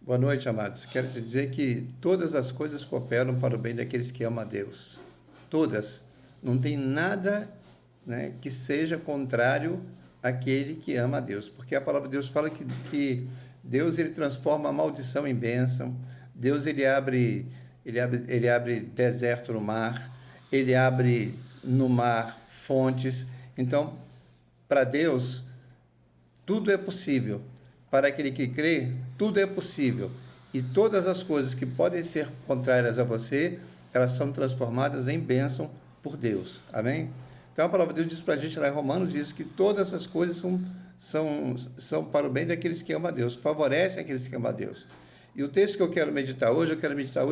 Boa noite, amados. Quero te dizer que todas as coisas cooperam para o bem daqueles que amam a Deus. Todas. Não tem nada, né, que seja contrário àquele que ama a Deus. Porque a palavra de Deus fala que Deus ele transforma a maldição em bênção. Deus ele abre deserto no mar. Ele abre no mar fontes. Então, para Deus, tudo é possível. Para aquele que crê, tudo é possível. E todas as coisas que podem ser contrárias a você, elas são transformadas em bênção por Deus. Amém? Então a palavra de Deus diz para a gente lá em Romanos, diz que todas as coisas são para o bem daqueles que amam a Deus, favorecem aqueles que amam a Deus. E o texto que eu quero meditar hoje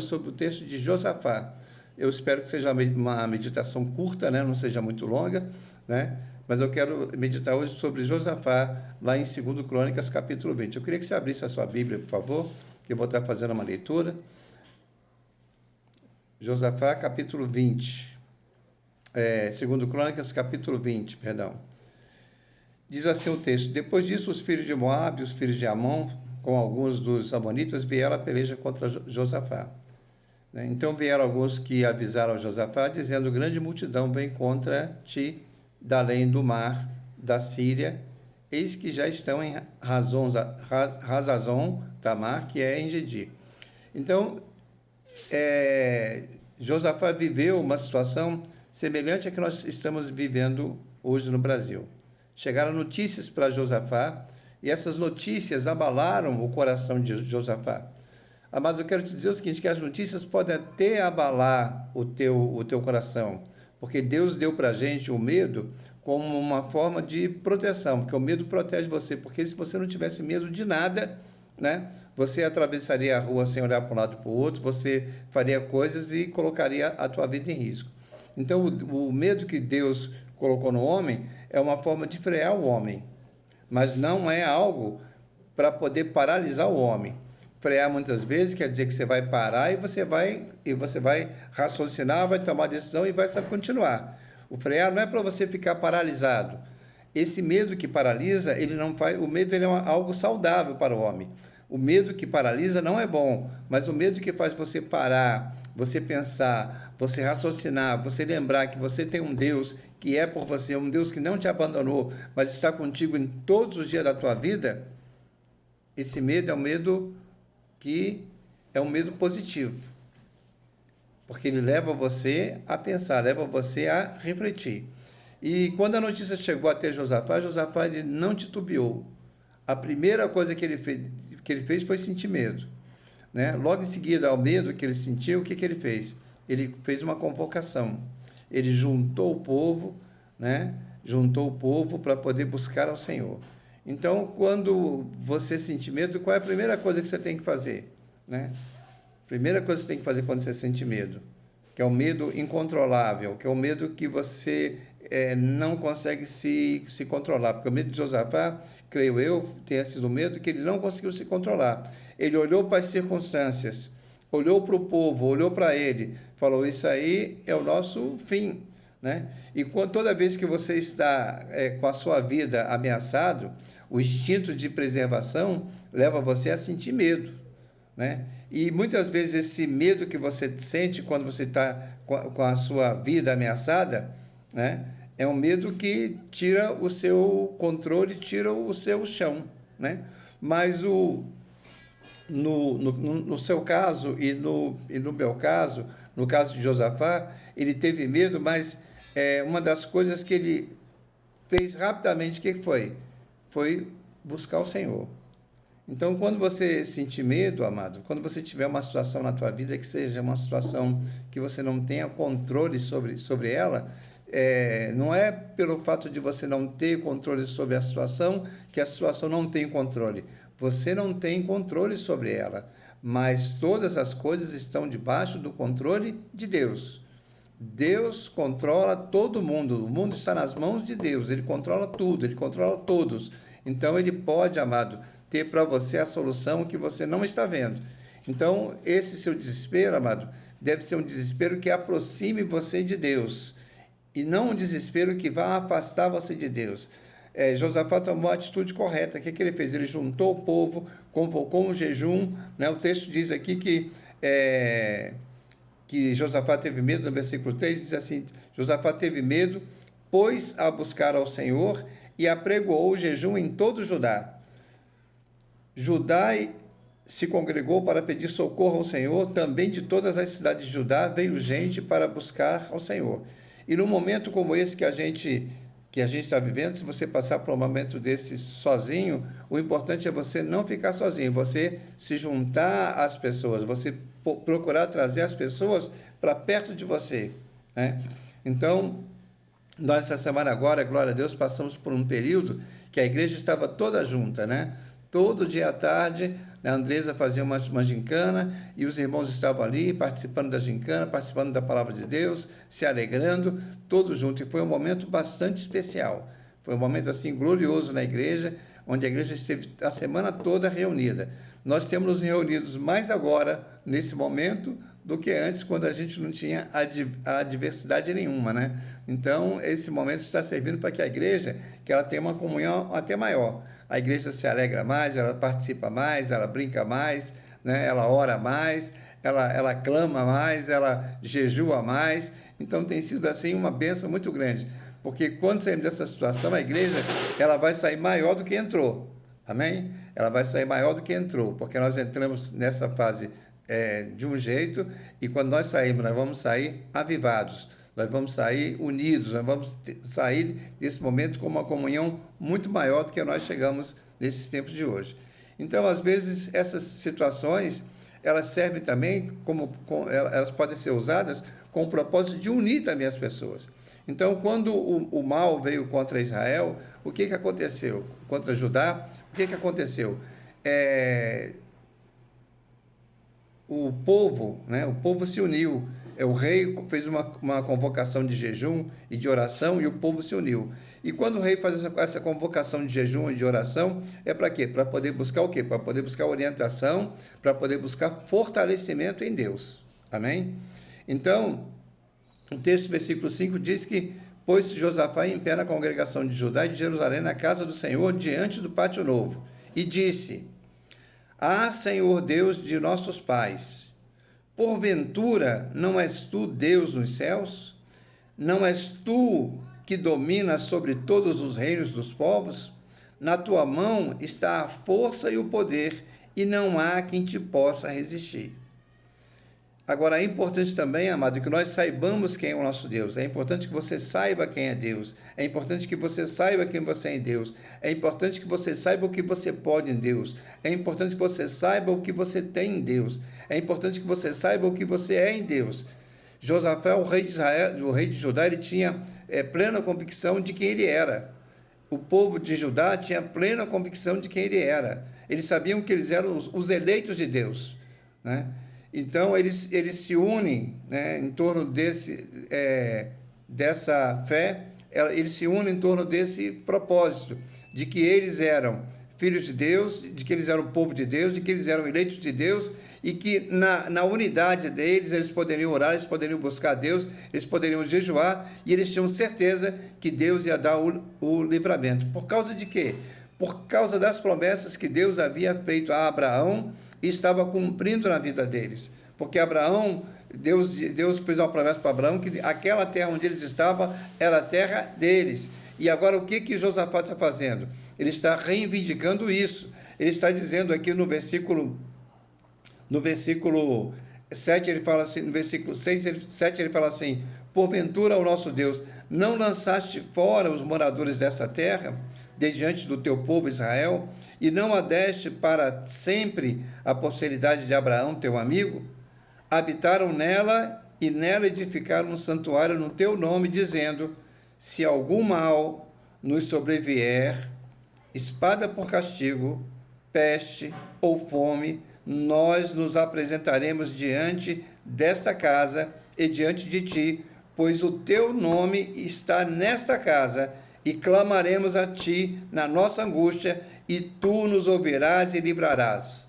sobre o texto de Josafá. Eu espero que seja uma meditação curta, né? Não seja muito longa, né? Mas eu quero meditar hoje sobre Josafá, lá em 2 Crônicas, capítulo 20. Eu queria que você abrisse a sua Bíblia, por favor, que eu vou estar fazendo uma leitura. Josafá, capítulo 20. 2 Crônicas, capítulo 20, perdão. Diz assim o texto: Depois disso, os filhos de Moabe e os filhos de Amon, com alguns dos amonitas, vieram a peleja contra Josafá. Então vieram alguns que avisaram a Josafá, dizendo: grande multidão vem contra ti, da além do mar, da Síria, eis que já estão em Hazazon Tamar, que é em Gedi. Então, Josafá viveu uma situação semelhante à que nós estamos vivendo hoje no Brasil. Chegaram notícias para Josafá, e essas notícias abalaram o coração de Josafá. Mas eu quero te dizer o seguinte, que as notícias podem até abalar o teu coração, porque Deus deu para a gente o medo como uma forma de proteção, porque o medo protege você, porque se você não tivesse medo de nada, né, você atravessaria a rua sem olhar para um lado para o outro, você faria coisas e colocaria a tua vida em risco. Então, o medo que Deus colocou no homem é uma forma de frear o homem, mas não é algo para poder paralisar o homem. Frear muitas vezes quer dizer que você vai parar e você vai raciocinar, vai tomar decisão e vai continuar. O frear não é para você ficar paralisado. Esse medo que paralisa, ele não faz. O medo ele é algo saudável para o homem. O medo que paralisa não é bom, mas o medo que faz você parar, você pensar, você raciocinar, você lembrar que você tem um Deus que é por você, um Deus que não te abandonou, mas está contigo em todos os dias da tua vida. Esse medo é um medo que é um medo positivo, porque ele leva você a pensar, leva você a refletir. E quando a notícia chegou até Josafá, ele não titubeou. A primeira coisa que ele fez foi sentir medo, né? Logo em seguida ao medo que ele sentiu, o que ele fez? Ele fez uma convocação. Ele juntou o povo, né? Juntou o povo para poder buscar ao Senhor. Então, quando você sentir medo, qual é a primeira coisa que você tem que fazer, né? Primeira coisa que você tem que fazer quando você sente medo, que é o medo incontrolável, que é o medo que você não consegue se controlar. Porque o medo de Josafá, creio eu, tenha sido o medo que ele não conseguiu se controlar. Ele olhou para as circunstâncias, olhou para o povo, olhou para ele, falou: isso aí é o nosso fim, né? E toda vez que você está com a sua vida ameaçado, o instinto de preservação leva você a sentir medo, né? E muitas vezes esse medo que você sente quando você está com a sua vida ameaçada, né, é um medo que tira o seu controle, tira o seu chão, né? Mas no seu caso e no meu caso, no caso de Josafá, ele teve medo, mas uma das coisas que ele fez rapidamente, o que foi? Foi buscar o Senhor. Então, quando você sentir medo, amado, quando você tiver uma situação na tua vida que seja uma situação que você não tenha controle sobre ela, não é pelo fato de você não ter controle sobre a situação que a situação não tem controle. Você não tem controle sobre ela, mas todas as coisas estão debaixo do controle de Deus. Deus controla todo mundo, o mundo está nas mãos de Deus, Ele controla tudo, Ele controla todos. Então, Ele pode, amado, ter para você a solução que você não está vendo. Então, esse seu desespero, amado, deve ser um desespero que aproxime você de Deus, e não um desespero que vá afastar você de Deus. Josafá tomou a atitude correta. O que ele fez? Ele juntou o povo, convocou um jejum, né? O texto diz aqui que Josafá teve medo, no versículo 3 diz assim: Josafá teve medo, pôs a buscar ao Senhor e apregoou o jejum em todo Judá. Judá se congregou para pedir socorro ao Senhor, também de todas as cidades de Judá veio gente para buscar ao Senhor. E num momento como esse que a gente está vivendo, se você passar por um momento desse sozinho, o importante é você não ficar sozinho, você se juntar às pessoas, você procurar trazer as pessoas para perto de você, né? Então, nós essa semana agora, glória a Deus, passamos por um período que a igreja estava toda junta, né? Todo dia à tarde, a Andresa fazia uma gincana e os irmãos estavam ali participando da gincana, participando da palavra de Deus, se alegrando, todos juntos. E foi um momento bastante especial. Foi um momento assim glorioso na igreja, onde a igreja esteve a semana toda reunida. Nós temos nos reunidos mais agora, nesse momento, do que antes, quando a gente não tinha adversidade nenhuma, né? Então, esse momento está servindo para que a igreja, que ela tenha uma comunhão até maior. A igreja se alegra mais, ela participa mais, ela brinca mais, né? Ela ora mais, ela clama mais, ela jejua mais. Então, tem sido assim uma bênção muito grande, porque quando saímos dessa situação, a igreja ela vai sair maior do que entrou. Amém? Ela vai sair maior do que entrou, porque nós entramos nessa fase de um jeito, e quando nós sairmos, nós vamos sair avivados, nós vamos sair unidos, nós vamos sair desse momento com uma comunhão muito maior do que nós chegamos nesses tempos de hoje. Então, às vezes, essas situações, elas servem também elas podem ser usadas com o propósito de unir também as pessoas. Então, quando o mal veio contra Israel, o que aconteceu? Contra Judá, o que aconteceu? O povo se uniu. O rei fez uma convocação de jejum e de oração e o povo se uniu. E quando o rei faz essa convocação de jejum e de oração, é para quê? Para poder buscar o quê? Para poder buscar orientação, para poder buscar fortalecimento em Deus. Amém? Então, o texto do versículo 5 diz que pôs-se Josafá em pé na congregação de Judá e de Jerusalém, na casa do Senhor, diante do pátio novo, e disse: Ah, Senhor Deus de nossos pais, porventura não és tu Deus nos céus? Não és tu que dominas sobre todos os reinos dos povos? Na tua mão está a força e o poder, e não há quem te possa resistir. Agora, é importante também, amado, que nós saibamos quem é o nosso Deus. É importante que você saiba quem é Deus. É importante que você saiba quem você é em Deus. É importante que você saiba o que você pode em Deus. É importante que você saiba o que você tem em Deus. É importante que você saiba o que você é em Deus. Josafá, o rei de Israel, o rei de Judá, ele tinha plena convicção de quem ele era. O povo de Judá tinha plena convicção de quem ele era. Eles sabiam que eles eram os eleitos de Deus, né? Então, eles se unem, né, em torno dessa fé, eles se unem em torno desse propósito, de que eles eram filhos de Deus, de que eles eram o povo de Deus, de que eles eram eleitos de Deus, e que na unidade deles, eles poderiam orar, eles poderiam buscar Deus, eles poderiam jejuar, e eles tinham certeza que Deus ia dar o livramento. Por causa de quê? Por causa das promessas que Deus havia feito a Abraão, e estava cumprindo na vida deles. Porque Abraão, Deus fez uma promessa para Abraão que aquela terra onde eles estavam era a terra deles. E agora o que Josafá está fazendo? Ele está reivindicando isso. Ele está dizendo aqui no versículo 7, ele fala assim, no versículo 7 ele fala assim: porventura, o nosso Deus, não lançaste fora os moradores dessa terra, de diante do teu povo Israel, e não a deste para sempre a posteridade de Abraão, teu amigo? Habitaram nela e nela edificaram um santuário no teu nome, dizendo: se algum mal nos sobrevier, espada por castigo, peste ou fome, nós nos apresentaremos diante desta casa e diante de ti, pois o teu nome está nesta casa, e clamaremos a ti na nossa angústia, e tu nos ouvirás e livrarás.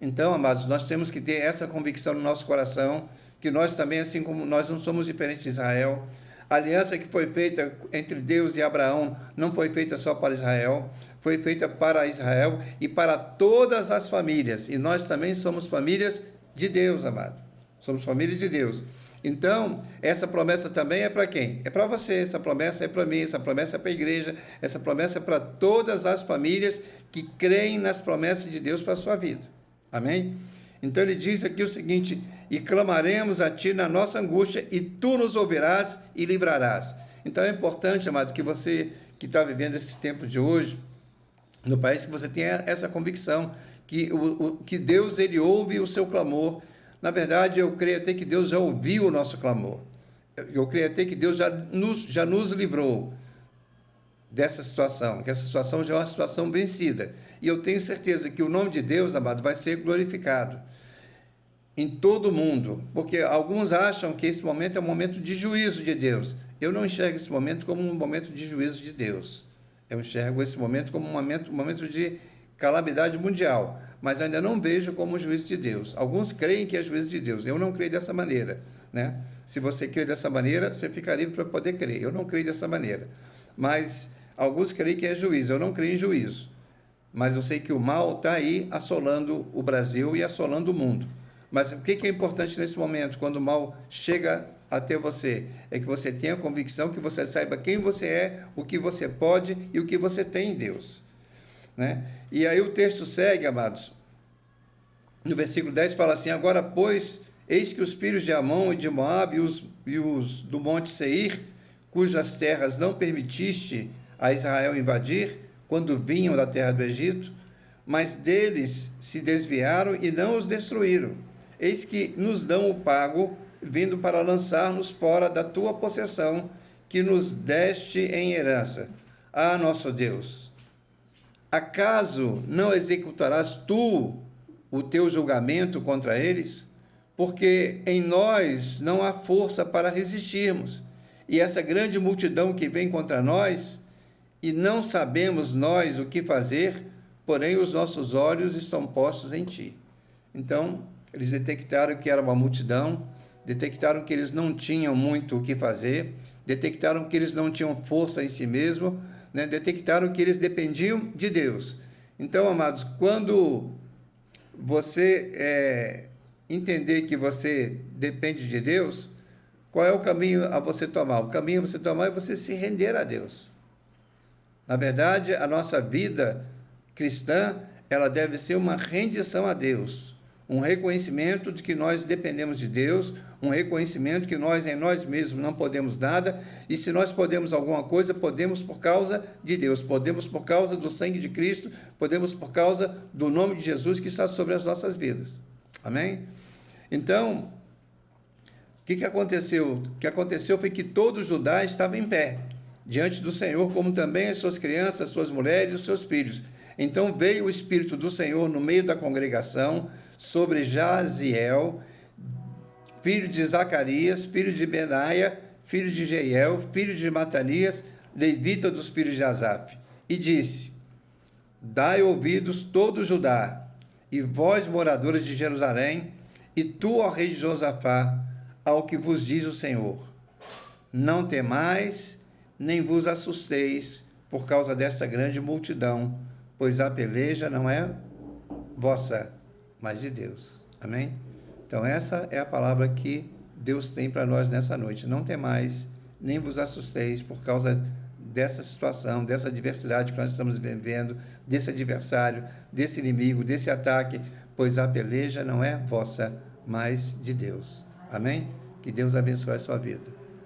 Então, amados, nós temos que ter essa convicção no nosso coração, que nós também, assim como nós não somos diferentes de Israel, A aliança que foi feita entre Deus e Abraão não foi feita só para Israel, foi feita para Israel e para todas as famílias. E nós também somos famílias de Deus, amado. Somos família de Deus. Então, essa promessa também é para quem? É para você, essa promessa é para mim, essa promessa é para a igreja, essa promessa é para todas as famílias que creem nas promessas de Deus para a sua vida. Amém? Então ele diz aqui o seguinte: e clamaremos a ti na nossa angústia, e tu nos ouvirás e livrarás. Então é importante, amado, que você que está vivendo esse tempo de hoje, no país, que você tenha essa convicção, que Deus, ele ouve o seu clamor. Na verdade, eu creio até que Deus já ouviu o nosso clamor. Eu creio até que Deus já nos livrou dessa situação, que essa situação já é uma situação vencida. E eu tenho certeza que o nome de Deus, amado, vai ser glorificado em todo o mundo, porque alguns acham que esse momento é um momento de juízo de Deus. Eu não enxergo esse momento como um momento de juízo de Deus. Eu enxergo esse momento como um momento de calamidade mundial, mas ainda não vejo como juízo de Deus. Alguns creem que é juízo de Deus. Eu não creio dessa maneira, né? Se você crê dessa maneira, você fica livre para poder crer. Eu não creio dessa maneira. Mas alguns creem que é juízo. Eu não creio em juízo. Mas eu sei que o mal está aí assolando o Brasil e assolando o mundo. Mas o que é importante nesse momento, quando o mal chega até você? É que você tenha a convicção, que você saiba quem você é, o que você pode e o que você tem em Deus, né? E aí o texto segue, amados. No versículo 10 fala assim: agora, pois, eis que os filhos de Amon e de Moabe e os do monte Seir, cujas terras não permitiste a Israel invadir, quando vinham da terra do Egito, mas deles se desviaram e não os destruíram. Eis que nos dão o pago, vindo para lançar-nos fora da tua possessão, que nos deste em herança. Ah, nosso Deus, acaso não executarás tu o teu julgamento contra eles? Porque em nós não há força para resistirmos, e essa grande multidão que vem contra nós, e não sabemos nós o que fazer, porém os nossos olhos estão postos em ti. Então, eles detectaram que era uma multidão, detectaram que eles não tinham muito o que fazer, detectaram que eles não tinham força em si mesmos, né? Detectaram que eles dependiam de Deus. Então, amados, quando você entender que você depende de Deus, qual é o caminho a você tomar? O caminho a você tomar é você se render a Deus. Na verdade, a nossa vida cristã, ela deve ser uma rendição a Deus, um reconhecimento de que nós dependemos de Deus, um reconhecimento que nós em nós mesmos não podemos nada, e se nós podemos alguma coisa, podemos por causa de Deus, podemos por causa do sangue de Cristo, podemos por causa do nome de Jesus que está sobre as nossas vidas. Amém? Então, o que aconteceu? O que aconteceu foi que todo Judá estava em pé diante do Senhor, como também as suas crianças, as suas mulheres e os seus filhos. Então veio o Espírito do Senhor no meio da congregação sobre Jaziel, filho de Zacarias, filho de Benaia, filho de Jeiel, filho de Matanias, levita dos filhos de Asaf, e disse: dai ouvidos todo Judá, e vós, moradores de Jerusalém, e tu, ó rei de Josafá, ao que vos diz o Senhor: não temais, nem vos assusteis por causa desta grande multidão, pois a peleja não é vossa, mas de Deus. Amém? Então essa é a palavra que Deus tem para nós nessa noite. Não temais, nem vos assusteis por causa dessa situação, dessa adversidade que nós estamos vivendo, desse adversário, desse inimigo, desse ataque, pois a peleja não é vossa, mas de Deus. Amém? Que Deus abençoe a sua vida.